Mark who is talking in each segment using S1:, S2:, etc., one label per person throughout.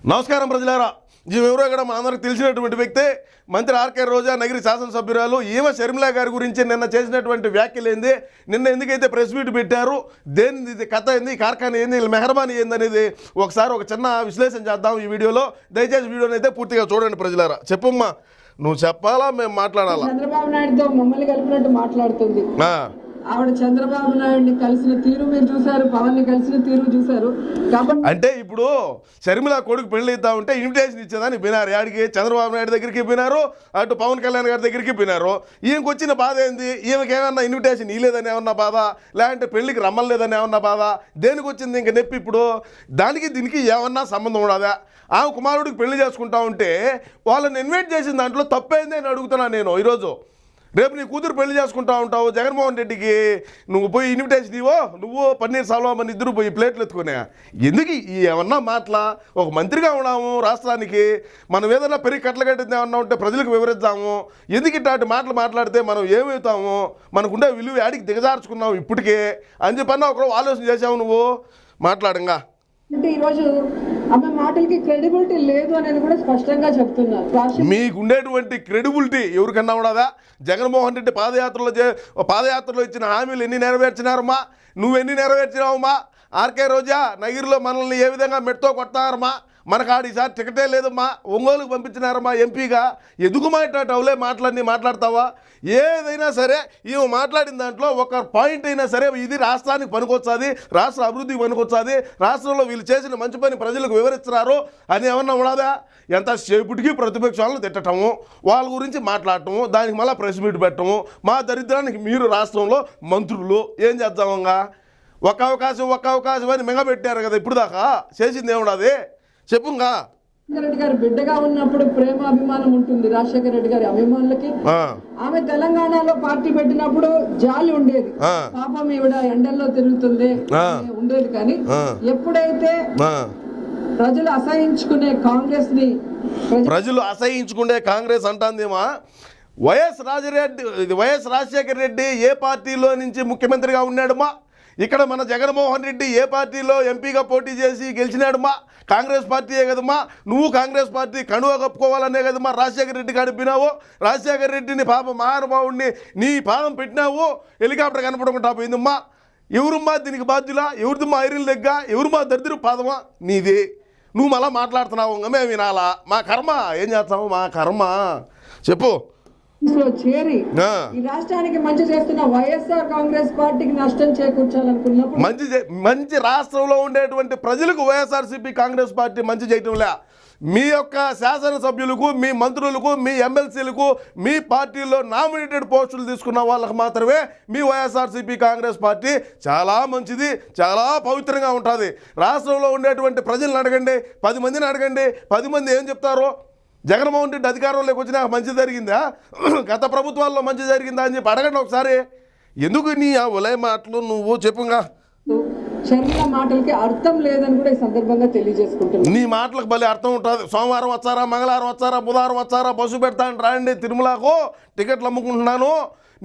S1: నమస్కారం ప్రజలారా. ఎవరో ఇక్కడ మా అందరికి తెలిసినటువంటి వ్యక్తే మంత్రి ఆర్కే రోజా నగరి శాసనసభ్యురాలు ఈమె షర్మిల గారి గురించి నిన్న చేసినటువంటి వ్యాఖ్యలు ఏంది, నిన్న ఎందుకైతే ప్రెస్ మీట్ పెట్టారు, దేని కథ ఏంది, కార్ఖానా ఏంది, వీళ్ళ మెహర్బానీ ఏంది అనేది ఒకసారి ఒక చిన్న విశ్లేషణ చేద్దాం ఈ వీడియోలో. దయచేసి వీడియోని అయితే పూర్తిగా చూడండి ప్రజలారా. చెప్పమ్మా, నువ్వు చెప్పాలా మేము మాట్లాడాలా?
S2: చంద్రబాబు నాయుడుతో మమ్మల్ని కలిపినట్టు మాట్లాడుతుంది. ఆవిడ చంద్రబాబు నాయుడిని కలిసిన తీరు మీరు చూసారు, పవన్ ని కలిసిన తీరు చూసారు. కాబట్టి
S1: అంటే ఇప్పుడు షర్మిల కొడుకు పెళ్లి ఇద్దాం ఉంటే ఇన్విటేషన్ ఇచ్చేదాన్ని పోయినారు. యాడికి? చంద్రబాబు నాయుడు దగ్గరికి పోయినారు, అటు పవన్ కళ్యాణ్ గారి దగ్గరికి పోయినారు. ఈయనకి వచ్చిన బాధ ఏంది? ఈమెకి ఏమన్నా ఇన్విటేషన్ ఇవ్వలేదని ఏమన్నా బాధ, లేదంటే పెళ్లికి రమ్మలేదని ఏమన్నా బాధ, దేనికి వచ్చింది ఇంక నొప్పి? ఇప్పుడు దానికి దీనికి ఏమన్నా సంబంధం ఉండదా? ఆ కుమారుడికి పెళ్లి చేసుకుంటా ఉంటే వాళ్ళని ఇన్వైట్ చేసిన దాంట్లో తప్పేంది అని అడుగుతున్నాను నేను ఈరోజు. రేపు నీ కూతురు పెళ్లి చేసుకుంటా ఉంటావు, జగన్మోహన్ రెడ్డికి నువ్వు పోయి ఇన్విటేషన్ ఇవ్వో, నువ్వు పన్నీర్ సెల్వం ఇద్దరు పోయి ప్లేట్లు ఎత్తుకునే ఎందుకు ఏమన్నా మాటలా? ఒక మంత్రిగా ఉన్నాము రాష్ట్రానికి, మనం ఏదైనా పెరిగి కట్టలు కట్టింది ఏమన్నా ఉంటే ప్రజలకు వివరిద్దాము. ఎందుకు ఇట్లాంటి మాటలు మాట్లాడితే మనం ఏమవుతాము, మనకుండే విలువ యాడికి దిగజార్చుకున్నావు ఇప్పటికే అని చెప్పన్నా ఒకరు ఆలోచన చేసావు నువ్వు మాట్లాడంగా.
S2: అంటే ఈరోజు ఆమె మాటలకి క్రెడిబిలిటీ లేదు అనేది కూడా స్పష్టంగా చెప్తున్నారు.
S1: మీకు ఉండేటువంటి క్రెడిబిలిటీ ఎవరికన్నా ఉండదా? జగన్మోహన్ రెడ్డి పాదయాత్రలో ఇచ్చిన హామీలు ఎన్ని నెరవేర్చినారమ్మా? నువ్వెన్ని నెరవేర్చినావమ్మా? ఆర్కే రోజా నగిరిలో మనల్ని ఏ విధంగా మెట్టుతో కొట్టారమ్మా? మనకు ఈసారి టికెటే లేదమ్మా, ఒంగోలుకు పంపించినారమ్మా ఎంపీగా. ఎందుకు మాట్లాడవులే మాటలన్నీ మాట్లాడతావా? ఏదైనా సరే ఈమె మాట్లాడిన దాంట్లో ఒక పాయింట్ అయినా సరే ఇది రాష్ట్రానికి పనికొచ్చాది, రాష్ట్ర అభివృద్ధికి పనికొచ్చాది, రాష్ట్రంలో వీళ్ళు చేసిన మంచి పని ప్రజలకు వివరిస్తున్నారు అని ఏమన్నా ఉండదా? ఎంతసేపటికి ప్రతిపక్షాలను తిట్టడము, వాళ్ళ గురించి మాట్లాడటము, దానికి మళ్ళీ ప్రెస్ మీట్ పెట్టడము. మా దరిద్రానికి మీరు రాష్ట్రంలో మంత్రులు ఏం చేద్దామంగా? ఒక్క అవకాశం అని మింగబెట్టారు కదా, ఇప్పుడు దాకా చేసింది ఏముండదు చెప్పుగా.
S2: రాజశేఖర రెడ్డి గారు బిడ్డగా ఉన్నప్పుడు ప్రేమ అభిమానం ఉంటుంది రాజశేఖర రెడ్డి గారి అభిమానులకి. ఆమె తెలంగాణలో పార్టీ పెట్టినప్పుడు జాలి ఉండేది, పాపం ఈవిడ ఎండల్లో తిరుగుతుంది ఉండేది. కానీ ఎప్పుడైతే ప్రజలు అసహించుకునే
S1: కాంగ్రెస్ అంటాందేమా, వైఎస్ రాజశేఖర రెడ్డి ఏ పార్టీలో నుంచి ముఖ్యమంత్రిగా ఉన్నాడుమా? ఇక్కడ మన జగన్మోహన్ రెడ్డి ఏ పార్టీలో ఎంపీగా పోటీ చేసి గెలిచినాడుమా? కాంగ్రెస్ పార్టీయే కదమ్మా. నువ్వు కాంగ్రెస్ పార్టీ కనువ కప్పుకోవాలనే కదమ్మా రాజశేఖర రెడ్డి గడిపినావు. రాజశేఖర రెడ్డిని పాప మహానుభావుడిని నీ పాదం పెట్టినావు, హెలికాప్టర్ కనపడకుండా పోయిందమ్మా. ఎవరుమ్మా దీనికి బాధ్యులా? ఎవరిదమ్మా ఐరన్ లెగ్గా? ఎవరుమా దరిద్ర పాదమా నీది? నువ్వు మళ్ళా మాట్లాడుతున్నావు, మేము వినాలా? మా కర్మ, ఏం చేస్తాము? మా కర్మ చెప్పు.
S2: చేరి ఈ రాష్ట్రానికి మంచి చేస్తున్న వైఎస్ఆర్ కాంగ్రెస్ పార్టీకి నష్టం చేకూర్చాలనుకున్నప్పుడు
S1: మంచి రాష్ట్రంలో ఉండేటువంటి ప్రజలకు వైఎస్ఆర్సీపీ కాంగ్రెస్ పార్టీ మంచి చేయటంలే. మీ యొక్క శాసనసభ్యులకు, మీ మంత్రులకు, మీ ఎమ్మెల్సీలకు, మీ పార్టీలో నామినేటెడ్ పోస్టులు తీసుకున్న వాళ్ళకు మాత్రమే మీ వైఎస్ఆర్సీపీ కాంగ్రెస్ పార్టీ చాలా మంచిది, చాలా పవిత్రంగా ఉంటుంది. రాష్ట్రంలో ఉండేటువంటి ప్రజలను అడగండి, 10 మందిని అడగండి, 10 మంది ఏం చెప్తారో? జగన్మోహన్ రెడ్డి అధికారంలోకి వచ్చినా మంచి జరిగిందా, గత ప్రభుత్వాల్లో మంచి జరిగిందా అని చెప్పి అడగండి ఒకసారి. ఎందుకు నీ ఆ ఉలయ మాటలు నువ్వు చెప్పుగా?
S2: షర్మిల మాటలకి అర్థం లేదని కూడా ఈ సందర్భంగా తెలియజేసుకుంటున్నాను.
S1: నీ మాటలకు భలే అర్థం ఉంటుంది. సోమవారం వచ్చారా, మంగళవారం వచ్చారా, బుధవారం వచ్చారా, బస్సు పెడతాను రాండి, తిరుమలకు టికెట్లు అమ్ముకుంటున్నాను,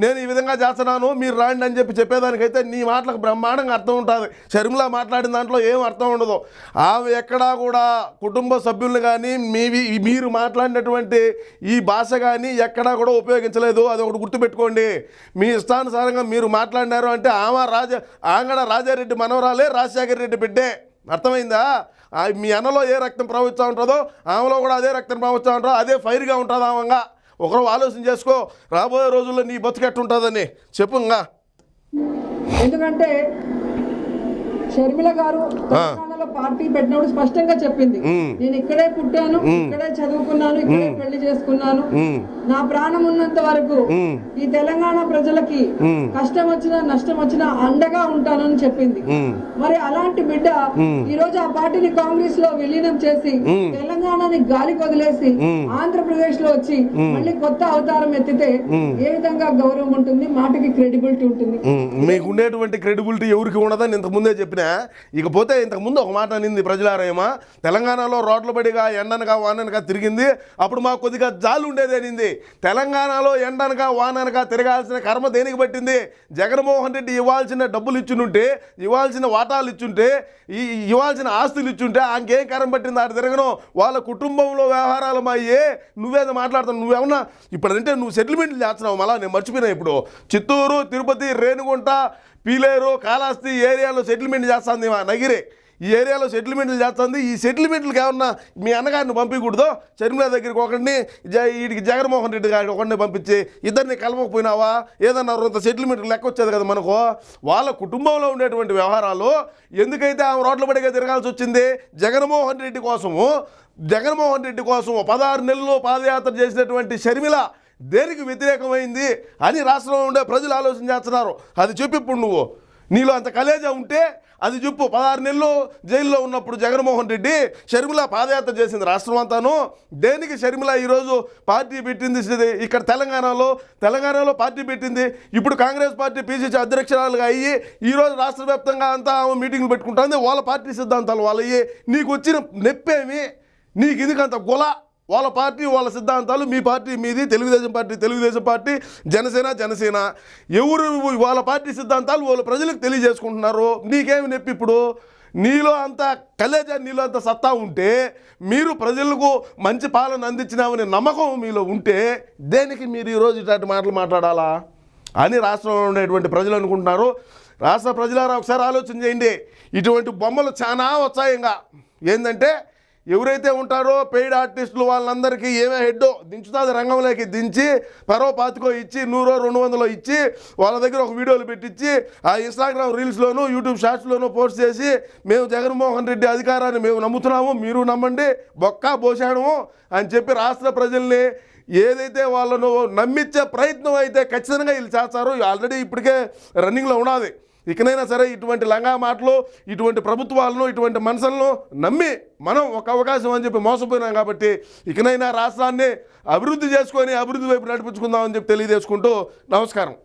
S1: నేను ఈ విధంగా చేస్తున్నాను, మీరు రాండి అని చెప్పేదానికైతే నీ మాటలకు బ్రహ్మాండంగా అర్థం ఉంటుంది. షర్మిల మాట్లాడిన దాంట్లో ఏం అర్థం ఉండదు. ఆమె ఎక్కడా కూడా కుటుంబ సభ్యులను కానీ మీరు మాట్లాడినటువంటి ఈ భాష కానీ ఎక్కడా కూడా ఉపయోగించలేదు. అది ఒకటి గుర్తుపెట్టుకోండి. మీ ఇష్టానుసారంగా మీరు మాట్లాడినారు అంటే ఆంగడ రాజారెడ్డి మనవరాలే రాజశేఖర రెడ్డి బిడ్డే. అర్థమైందా? మీ అన్నలో ఏ రక్తం ప్రవహిస్తూ ఉంటుందో ఆమెలో కూడా అదే రక్తం ప్రవహిస్తూ ఉంటుందో, అదే ఫైర్గా ఉంటుంది ఆమెగా. ఒకరు ఆలోచన చేసుకో, రాబోయే రోజుల్లో నీ బతుకెట్టుంటుందని చెప్పుగా.
S2: ఎందుకంటే షర్మిల గారు తెలంగాణలో పార్టీ పెట్టినప్పుడు స్పష్టంగా చెప్పింది, నేను ఇక్కడే పుట్టాను, ఇక్కడే చదువుకున్నాను, ఇక్కడే పెళ్లి చేసుకున్నాను, నా ప్రాణం ఉన్నంత వరకు ఈ తెలంగాణ ప్రజలకి కష్టం వచ్చినా నష్టం వచ్చినా అండగా ఉంటానని చెప్పింది. మరి అలాంటి బిడ్డ ఈ రోజు ఆ పార్టీని కాంగ్రెస్ లో విలీనం చేసి తెలంగాణని గాలికి వదిలేసి ఆంధ్రప్రదేశ్ లో వచ్చి మళ్ళీ కొత్త అవతారం ఎత్తితే ఏ విధంగా గౌరవం ఉంటుంది, మాటకి క్రెడిబిలిటీ ఉంటుంది?
S1: మీకు ఉండేటువంటి క్రెడిబిలిటీ ఎవరికి ఉండదని ఇంతకుముందే చెప్పినా. ఇకపోతే ఇంతకుముందు ఒక మాట అనింది ప్రజలారేమా, తెలంగాణలో రోడ్ల బడిగా ఎండనగా వాననగా తిరిగింది, అప్పుడు మాకు కొద్దిగా జాలు ఉండేది అనింది. తెలంగాణలో ఎండనగా వాననగా తిరగాల్సిన కర్మ దేనికి పట్టింది? జగన్మోహన్ రెడ్డి ఇవ్వాల్సిన డబ్బులు ఇచ్చుంటే, ఇవ్వాల్సిన వాటాలు ఇచ్చుంటే, ఇవ్వాల్సిన ఆస్తులు ఇచ్చుంటే ఆంకేం కర్మ పట్టింది ఆడ తిరగను? వాళ్ళ కుటుంబంలో వ్యవహారాలు మాయే. నువ్వేదో మాట్లాడుతావు, నువ్వేమన్నా ఇప్పుడంటే నువ్వు సెటిల్మెంట్లు చేస్తున్నావు. మళ్ళా నేను మర్చిపోయినా, ఇప్పుడు చిత్తూరు, తిరుపతి, రేణిగుంట, పీలేరు, కాళహస్తి ఏరియాలో సెటిల్మెంట్ చేస్తుంది నగిరే. ఈ ఏరియాలో సెటిల్మెంట్లు చేస్తుంది. ఈ సెటిల్మెంట్లకు ఏమన్నా మీ అన్నగారిని పంపించకూడదు? షర్మిల దగ్గరికి ఒకరిని, వీడికి జగన్మోహన్ రెడ్డి గారికి ఒకరిని పంపించి ఇద్దరిని కలవకపోయినావా? ఏదన్నా కొంత సెటిల్మెంట్ లెక్క వచ్చేది కదా మనకు. వాళ్ళ కుటుంబంలో ఉండేటువంటి వ్యవహారాలు ఎందుకైతే ఆమె రోడ్ల పడిగా తిరగాల్సి వచ్చింది? జగన్మోహన్ రెడ్డి కోసము 16 నెలలు పాదయాత్ర చేసినటువంటి షర్మిల దేనికి వ్యతిరేకమైంది అని రాష్ట్రంలో ఉండే ప్రజలు ఆలోచన చేస్తున్నారు. అది చెప్పి ఇప్పుడు నువ్వు నీలో అంత కలేజా ఉంటే అది చెప్పు. 16 నెలలు జైల్లో ఉన్నప్పుడు జగన్మోహన్ రెడ్డి షర్మిల పాదయాత్ర చేసింది రాష్ట్రం అంతాను. దేనికి షర్మిల ఈరోజు పార్టీ పెట్టింది? ఇక్కడ తెలంగాణలో పార్టీ పెట్టింది. ఇప్పుడు కాంగ్రెస్ పార్టీ పిసిసి అధ్యక్షురాలుగా అయ్యి ఈరోజు రాష్ట్ర వ్యాప్తంగా అంతా మీటింగ్లు పెట్టుకుంటుంది. వాళ్ళ పార్టీ సిద్ధాంతాలు వాళ్ళయ్యి. నీకు వచ్చిన నొప్పేమి? నీకు ఎందుకంత గొల? వాళ్ళ పార్టీ వాళ్ళ సిద్ధాంతాలు, మీ పార్టీ మీది, తెలుగుదేశం పార్టీ, జనసేన. ఎవరు వాళ్ళ పార్టీ సిద్ధాంతాలు వాళ్ళు ప్రజలకు తెలియజేసుకుంటున్నారు. నీకేమి నొప్పి ఇప్పుడు? నీలో అంత కలేజా, నీలో అంత సత్తా ఉంటే, మీరు ప్రజలకు మంచి పాలన అందించినామనే నమ్మకం మీలో ఉంటే దేనికి మీరు ఈరోజు ఇట్లాంటి మాటలు మాట్లాడాలా అని రాష్ట్రంలో ఉండేటువంటి ప్రజలు అనుకుంటున్నారు. రాష్ట్ర ప్రజలారా ఒకసారి ఆలోచన చేయండి. ఇటువంటి బొమ్మలు చాలా వచ్చాయంగా. ఏంటంటే ఎవరైతే ఉంటారో పెయిడ్ ఆర్టిస్టులు వాళ్ళందరికీ ఏమే హెడ్డో దించుతుంది, రంగంలోకి దించి 10 ఇచ్చి 100 200 ఇచ్చి వాళ్ళ దగ్గర ఒక వీడియోలు పెట్టించి ఆ ఇన్స్టాగ్రామ్ రీల్స్లోనూ యూట్యూబ్ షార్ట్స్లోనూ పోస్ట్ చేసి మేము జగన్మోహన్ రెడ్డి అధికారాన్ని మేము నమ్ముతున్నాము, మీరు నమ్మండి, బొక్కా పోసాడము అని చెప్పి రాష్ట్ర ప్రజల్ని ఏదైతే వాళ్ళను నమ్మించే ప్రయత్నం అయితే ఖచ్చితంగా వీళ్ళు చేస్తారు. ఆల్రెడీ ఇప్పటికే రన్నింగ్లో ఉన్నది. ఇకనైనా సరే ఇటువంటి లంగా మాటలు, ఇటువంటి ప్రభుత్వాలను, ఇటువంటి మనసులను నమ్మి మనం ఒక అవకాశం అని చెప్పి మోసపోయినాం. కాబట్టి ఇకనైనా రాష్ట్రాన్ని అభివృద్ధి చేసుకొని అభివృద్ధి వైపు నడిపించుకుందామని చెప్పి తెలియజేసుకుంటూ నమస్కారం.